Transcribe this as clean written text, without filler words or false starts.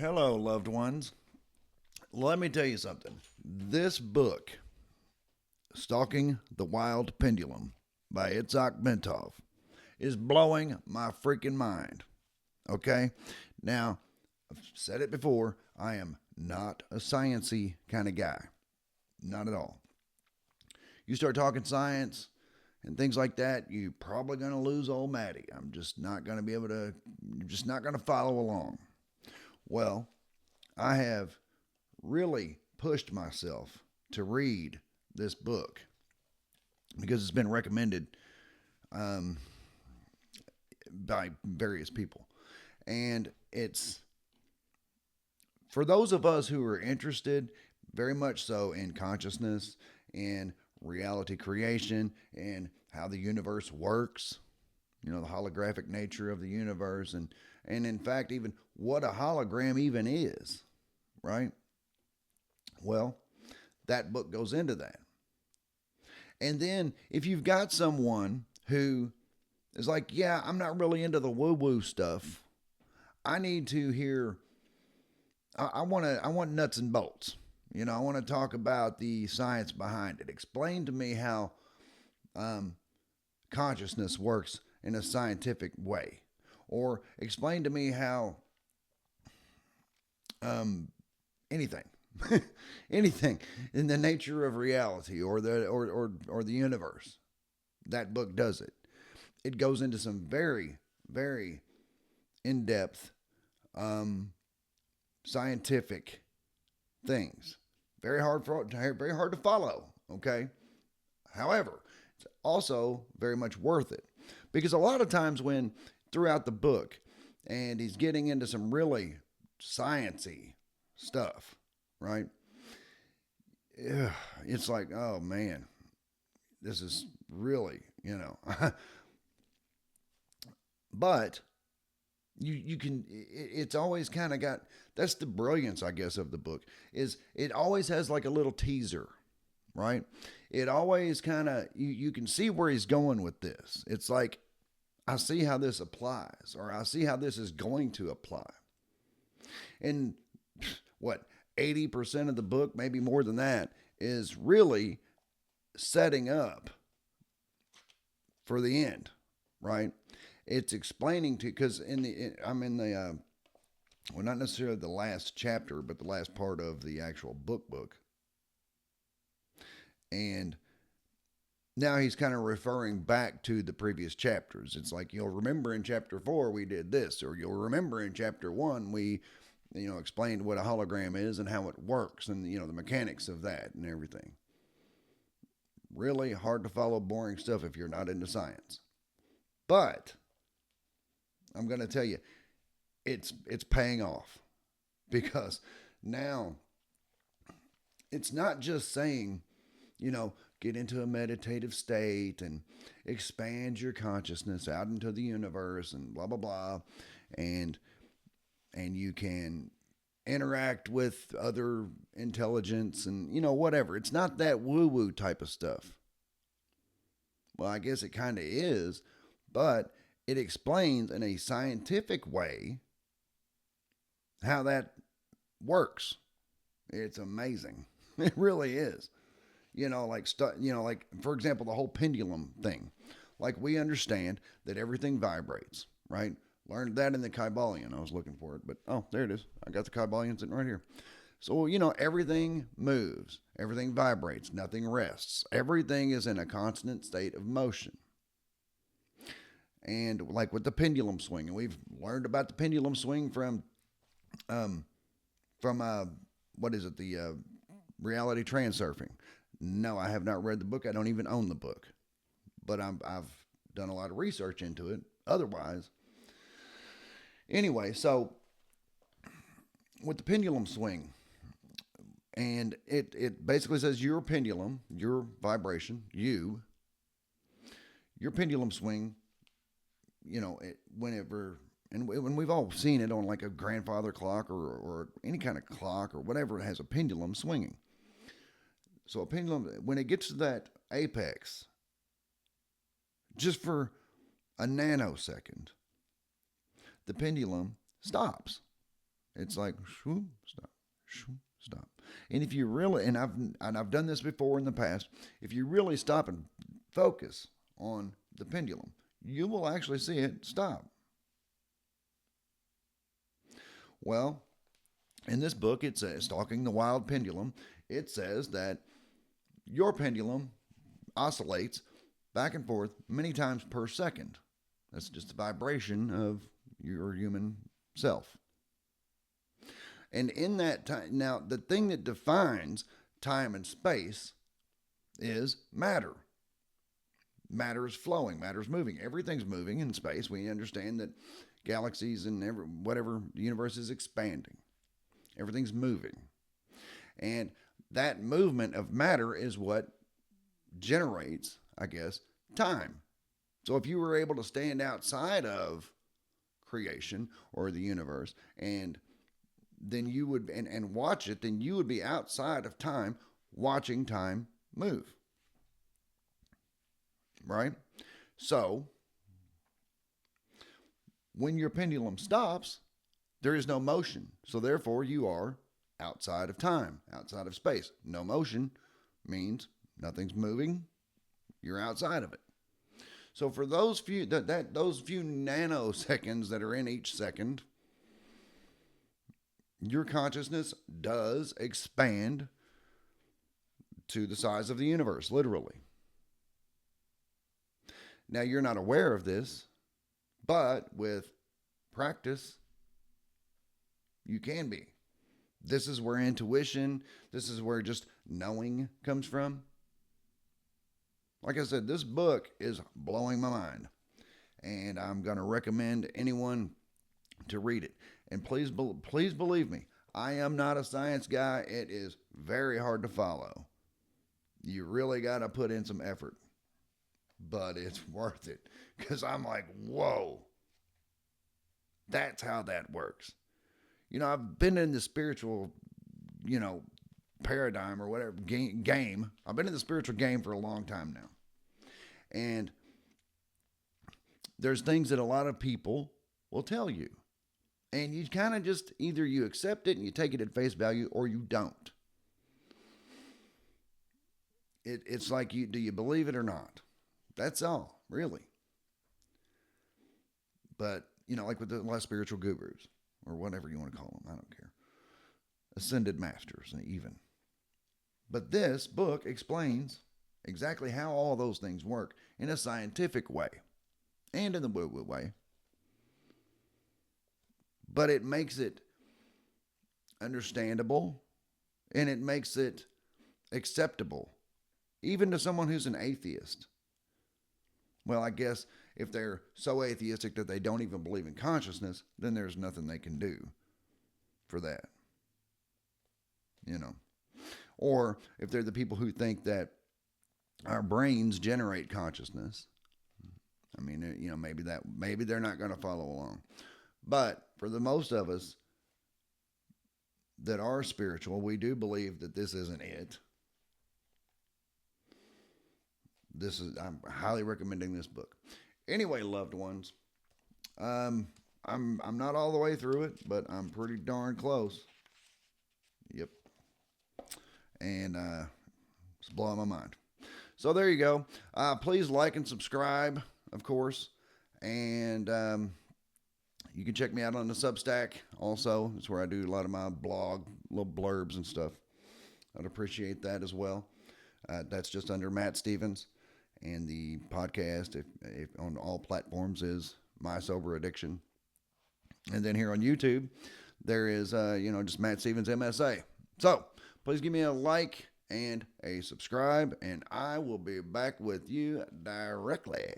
Hello, loved ones. Let me tell you something. This book, Stalking the Wild Pendulum by Itzhak Bentov, is blowing my freaking mind. Okay? Now, I've said it before, I am not a sciency kind of guy. Not at all. You start talking science and things like that, you're probably going to lose old Maddie. I'm just not going to be able to, you're just not going to follow along. Well, I have really pushed myself to read this book because it's been recommended um, by various people. And it's for those of us who are interested, very much so, in consciousness, in reality creation, and how the universe works, the holographic nature of the universe, and in fact, even what a hologram even is, right? Well, that book goes into that. And then if you've got someone who is like, yeah, I'm not really into the woo woo stuff. I need to hear, I want nuts and bolts. I want to talk about the science behind it. Explain to me how consciousness works in a scientific way. Or explain to me how anything. Anything in the nature of reality or the universe. That book does it. It goes into some very, very in-depth scientific things. Very hard to follow, okay? However, it's also very much worth it. Because a lot of times when throughout the book and he's getting into some really science-y stuff, right? Yeah, it's like, oh man, this is really, but you can, it's always kind of got, that's the brilliance, I guess, of the book, is it always has like a little teaser, right? It always kind of, you can see where he's going with this. It's like, I see how this applies, or I see how this is going to apply. And what, 80% of the book, maybe more than that, is really setting up for the end, right? It's explaining to, because I'm in the, well, not necessarily the last chapter, but the last part of the actual book. And now he's kind of referring back to the previous chapters. It's like, you'll remember in chapter 4 we did this, or you'll remember in chapter 1 we explained what a hologram is and how it works, and the mechanics of that and everything. Really hard to follow, boring stuff if you're not into science. But I'm going to tell you, it's paying off, because now it's not just saying, get into a meditative state and expand your consciousness out into the universe and blah blah blah, and you can interact with other intelligence and whatever. It's not that woo woo type of stuff. Well, I guess it kind of is, but it explains in a scientific way how that works. It's amazing. It really is. Like for example, the whole pendulum thing. Like, we understand that everything vibrates, right? Learned that in the Kybalion. I was looking for it, but oh, there it is. I got the Kybalion sitting right here. So, everything moves, everything vibrates, nothing rests. Everything is in a constant state of motion. And like with the pendulum swing, and we've learned about the pendulum swing from what is it, the reality transurfing. No, I have not read the book. I don't even own the book, but I've done a lot of research into it. Otherwise, anyway, so with the pendulum swing, and it basically says your pendulum, your vibration, your pendulum swing, whenever, and when we've all seen it on like a grandfather clock or any kind of clock or whatever, it has a pendulum swinging. So a pendulum, when it gets to that apex, just for a nanosecond, the pendulum stops. It's like shoo, stop, shoo, stop. And if you really, and I've done this before in the past, if you really stop and focus on the pendulum, you will actually see it stop. Well, in this book, it says, Stalking the Wild Pendulum, it says that your pendulum oscillates back and forth many times per second. That's just the vibration of your human self. And in that time, now the thing that defines time and space is matter. Matter is flowing, matter is moving. Everything's moving in space. We understand that galaxies and whatever the universe is expanding. Everything's moving. And that movement of matter is what generates, I guess, time. So if you were able to stand outside of creation or the universe and then you would and watch it, then you would be outside of time watching time move. Right? So when your pendulum stops, there is no motion. So therefore you are outside of time, outside of space. No motion means nothing's moving. You're outside of it. So for those few those few nanoseconds that are in each second, your consciousness does expand to the size of the universe, literally. Now, you're not aware of this, but with practice, you can be. This is where intuition, this is where just knowing comes from. Like I said, this book is blowing my mind, and I'm going to recommend anyone to read it. And please believe me, I am not a science guy. It is very hard to follow. You really got to put in some effort, but it's worth it because I'm like, whoa, that's how that works. I've been in the spiritual, paradigm or whatever game. I've been in the spiritual game for a long time now. And there's things that a lot of people will tell you. And you kind of just either you accept it and you take it at face value or you don't. It's like do you believe it or not? That's all, really. But, like with the last spiritual gurus or whatever you want to call them, I don't care. Ascended masters, even. But this book explains exactly how all those things work in a scientific way and in the woo-woo way. But it makes it understandable and it makes it acceptable, even to someone who's an atheist. Well, I guess if they're so atheistic that they don't even believe in consciousness, then there's nothing they can do for that. Or if they're the people who think that our brains generate consciousness, maybe they're not going to follow along. But for the most of us that are spiritual, we do believe that this isn't it. I'm highly recommending this book. Anyway, loved ones, I'm not all the way through it, but I'm pretty darn close. Yep. And it's blowing my mind. So there you go. Please like and subscribe, of course. And you can check me out on the Substack also. It's where I do a lot of my blog, little blurbs and stuff. I'd appreciate that as well. That's just under Matt Stevens. And the podcast if on all platforms is My Sober Addiction. And then here on YouTube, there is, just Matt Stevens MSA. So please give me a like and a subscribe, and I will be back with you directly.